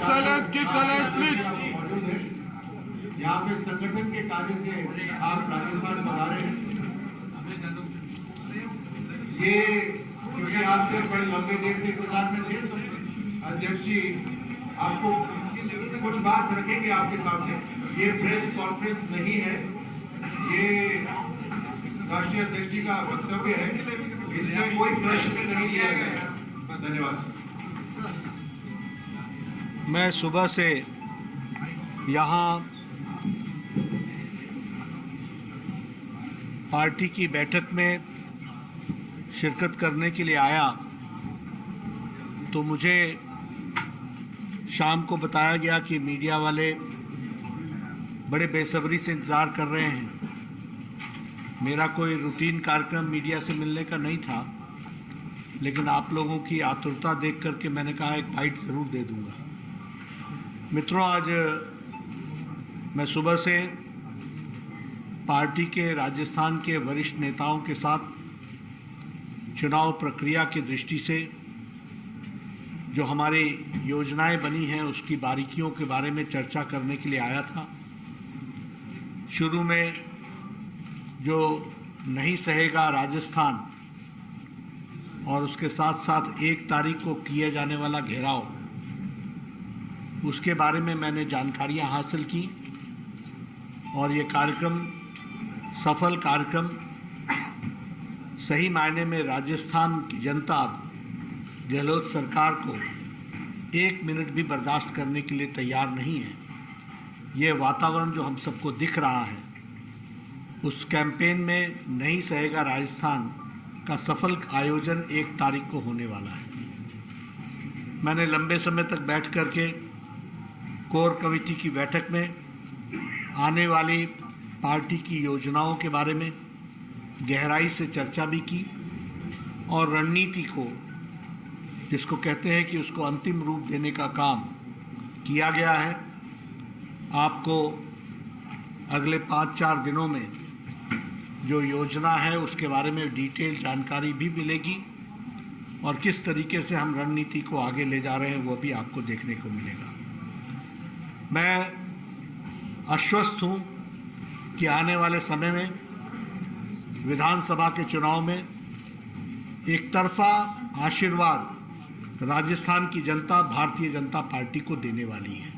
silence, please. यहाँ पे संगठन के कार्य से आप राजस्थान बना रहे हैं। ये क्योंकि आपसे बड़े लंबे देर से इंतजार में थे, तो अध्यक्ष जी आपको कुछ बात रखेंगे आपके सामने। ये प्रेस कॉन्फ्रेंस नहीं है, ये राष्ट्रीय अध्यक्ष जी का वक्तव्य है, इसमें कोई प्रश्न नहीं लिया गया। धन्यवाद। मैं सुबह से यहाँ पार्टी की बैठक में शिरकत करने के लिए आया, तो मुझे शाम को बताया गया कि मीडिया वाले बड़े बेसब्री से इंतज़ार कर रहे हैं। मेरा कोई रूटीन कार्यक्रम मीडिया से मिलने का नहीं था, लेकिन आप लोगों की आतुरता देख करके मैंने कहा एक बाइट ज़रूर दे दूंगा। मित्रों, आज मैं सुबह से पार्टी के राजस्थान के वरिष्ठ नेताओं के साथ चुनाव प्रक्रिया की दृष्टि से जो हमारी योजनाएं बनी हैं उसकी बारीकियों के बारे में चर्चा करने के लिए आया था। शुरू में जो नहीं सहेगा राजस्थान और उसके साथ साथ 1 तारीख को किए जाने वाला घेराव, उसके बारे में मैंने जानकारियां हासिल की और ये कार्यक्रम सफल कार्यक्रम सही मायने में राजस्थान की जनता गहलोत सरकार को 1 मिनट भी बर्दाश्त करने के लिए तैयार नहीं है। ये वातावरण जो हम सबको दिख रहा है, उस कैंपेन में नहीं सहेगा राजस्थान का सफल आयोजन 1 तारीख को होने वाला है। मैंने लंबे समय तक बैठ करके कोर कमेटी की बैठक में आने वाली पार्टी की योजनाओं के बारे में गहराई से चर्चा भी की और रणनीति को, जिसको कहते हैं कि उसको अंतिम रूप देने का काम किया गया है। आपको अगले 5-4 दिनों में जो योजना है उसके बारे में डिटेल जानकारी भी मिलेगी और किस तरीके से हम रणनीति को आगे ले जा रहे हैं वो भी आपको देखने को मिलेगा। मैं आश्वस्त हूँ कि आने वाले समय में विधानसभा के चुनाव में एक तरफा आशीर्वाद राजस्थान की जनता भारतीय जनता पार्टी को देने वाली है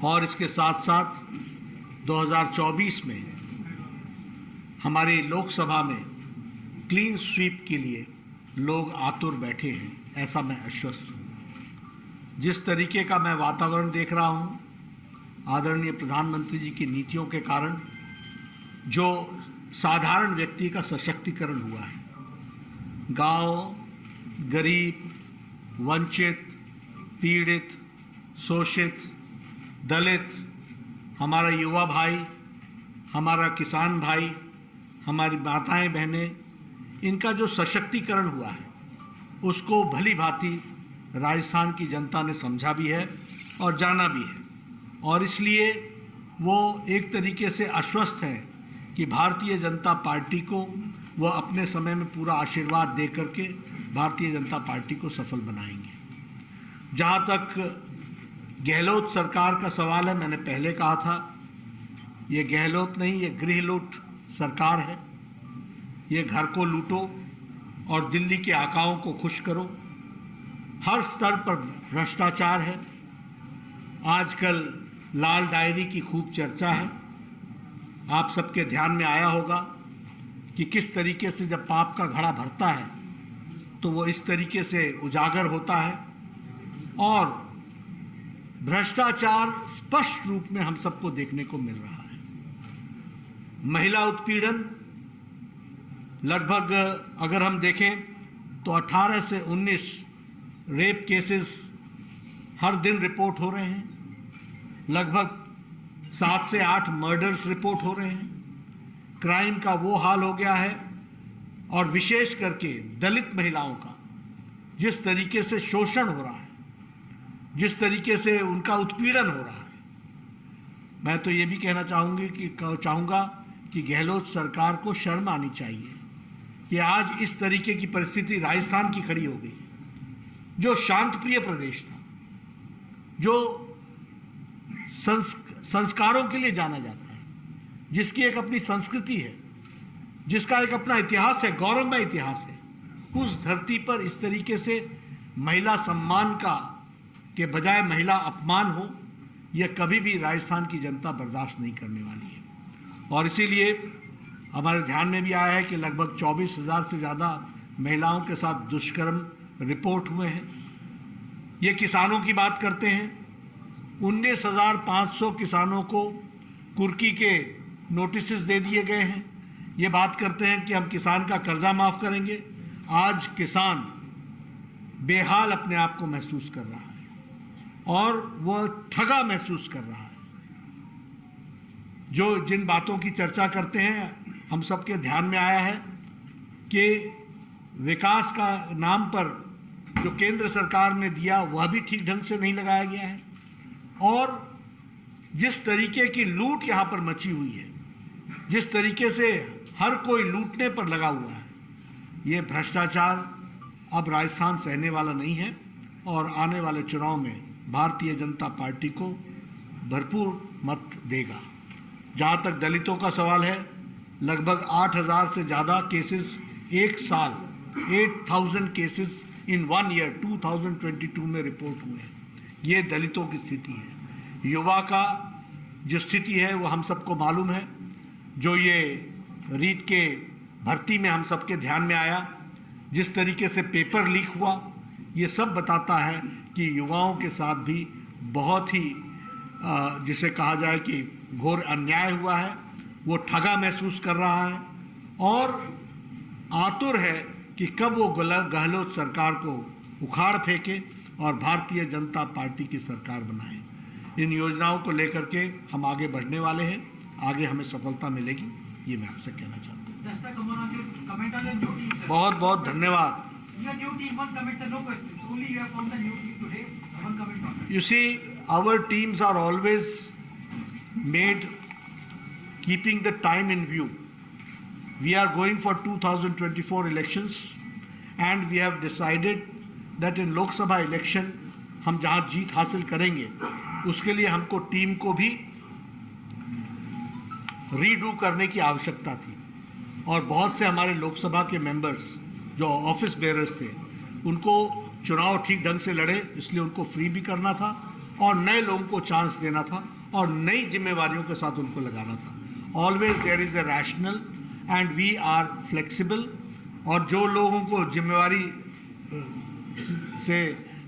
और इसके साथ साथ 2024 में हमारी लोकसभा में क्लीन स्वीप के लिए लोग आतुर बैठे हैं, ऐसा मैं आश्वस्त हूँ। जिस तरीके का मैं वातावरण देख रहा हूँ, आदरणीय प्रधानमंत्री जी की नीतियों के कारण जो साधारण व्यक्ति का सशक्तिकरण हुआ है, गांव, गरीब, वंचित, पीड़ित, शोषित, दलित, हमारा युवा भाई, हमारा किसान भाई, हमारी माताएं बहनें, इनका जो सशक्तिकरण हुआ है उसको भली भांति राजस्थान की जनता ने समझा भी है और जाना भी है और इसलिए वो एक तरीके से आश्वस्त है कि भारतीय जनता पार्टी को वो अपने समय में पूरा आशीर्वाद दे करके भारतीय जनता पार्टी को सफल बनाएंगे। जहाँ तक गहलोत सरकार का सवाल है, मैंने पहले कहा था, ये गहलोत नहीं, ये गृह लूट सरकार है। ये घर को लूटो और दिल्ली के आकाओं को खुश करो। हर स्तर पर भ्रष्टाचार है। आजकल लाल डायरी की खूब चर्चा है। आप सबके ध्यान में आया होगा कि किस तरीके से जब पाप का घड़ा भरता है तो वो इस तरीके से उजागर होता है और भ्रष्टाचार स्पष्ट रूप में हम सबको देखने को मिल रहा है। महिला उत्पीड़न लगभग अगर हम देखें तो 18 से 19 रेप केसेस हर दिन रिपोर्ट हो रहे हैं। लगभग 7 से 8 मर्डर्स रिपोर्ट हो रहे हैं। क्राइम का वो हाल हो गया है और विशेष करके दलित महिलाओं का जिस तरीके से शोषण हो रहा है, जिस तरीके से उनका उत्पीड़न हो रहा है, मैं तो ये भी कहना चाहूँगा कि गहलोत सरकार को शर्म आनी चाहिए कि आज इस तरीके की परिस्थिति राजस्थान की खड़ी हो गई, जो शांत प्रिय प्रदेश था, जो संस्कारों के लिए जाना जाता है, जिसकी एक अपनी संस्कृति है, जिसका एक अपना इतिहास है, गौरवमय इतिहास है, उस धरती पर इस तरीके से महिला सम्मान का के बजाय महिला अपमान हो, यह कभी भी राजस्थान की जनता बर्दाश्त नहीं करने वाली है। और इसीलिए हमारे ध्यान में भी आया है कि लगभग 24,000 से ज़्यादा महिलाओं के साथ दुष्कर्म रिपोर्ट हुए हैं। ये किसानों की बात करते हैं, 19,500 किसानों को कुर्की के नोटिस दे दिए गए हैं। ये बात करते हैं कि हम किसान का कर्जा माफ़ करेंगे। आज किसान बेहाल अपने आप को महसूस कर रहा है और वह ठगा महसूस कर रहा है। जो जिन बातों की चर्चा करते हैं, हम सबके ध्यान में आया है कि विकास का नाम पर जो केंद्र सरकार ने दिया वह भी ठीक ढंग से नहीं लगाया गया है, और जिस तरीके की लूट यहाँ पर मची हुई है, जिस तरीके से हर कोई लूटने पर लगा हुआ है, ये भ्रष्टाचार अब राजस्थान सहने वाला नहीं है। और आने वाले चुनाव में भारतीय जनता पार्टी को भरपूर मत देगा। जहाँ तक दलितों का सवाल है, लगभग 8,000 से ज़्यादा केसेस एक साल, 8,000 केसेस इन 1 ईयर 2022 में रिपोर्ट हुए हैं। ये दलितों की स्थिति है। युवा का जो स्थिति है वो हम सबको मालूम है। जो ये रीट के भर्ती में हम सबके ध्यान में आया, जिस तरीके से पेपर लीक हुआ, ये सब बताता है कि युवाओं के साथ भी बहुत ही जिसे कहा जाए कि घोर अन्याय हुआ है। वो ठगा महसूस कर रहा है और आतुर है कि कब वो गहलोत सरकार को उखाड़ फेंके और भारतीय जनता पार्टी की सरकार बनाए। इन योजनाओं को लेकर के हम आगे बढ़ने वाले हैं, आगे हमें सफलता मिलेगी, ये मैं आपसे कहना चाहता हूँ। बहुत बहुत धन्यवाद। You see, our teams are always made keeping the time in view. We are going for 2024 elections and we have decided that in Lok Sabha election हम जहाँ जीत हासिल करेंगे उसके लिए हमको टीम को भी रीडू करने की आवश्यकता थी। और बहुत से हमारे लोकसभा के मेंबर्स जो ऑफिस बेयरर्स थे, उनको चुनाव ठीक ढंग से लड़े, इसलिए उनको फ्री भी करना था और नए लोगों को चांस देना था और नई जिम्मेवारियों के साथ उनको लगाना था। Always there is a rational and we are flexible. और जो लोगों को जिम्मेवारी से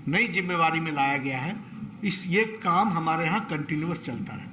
नई जिम्मेवारी में लाया गया है, ये काम हमारे यहाँ कंटिन्यूअस चलता रहता है।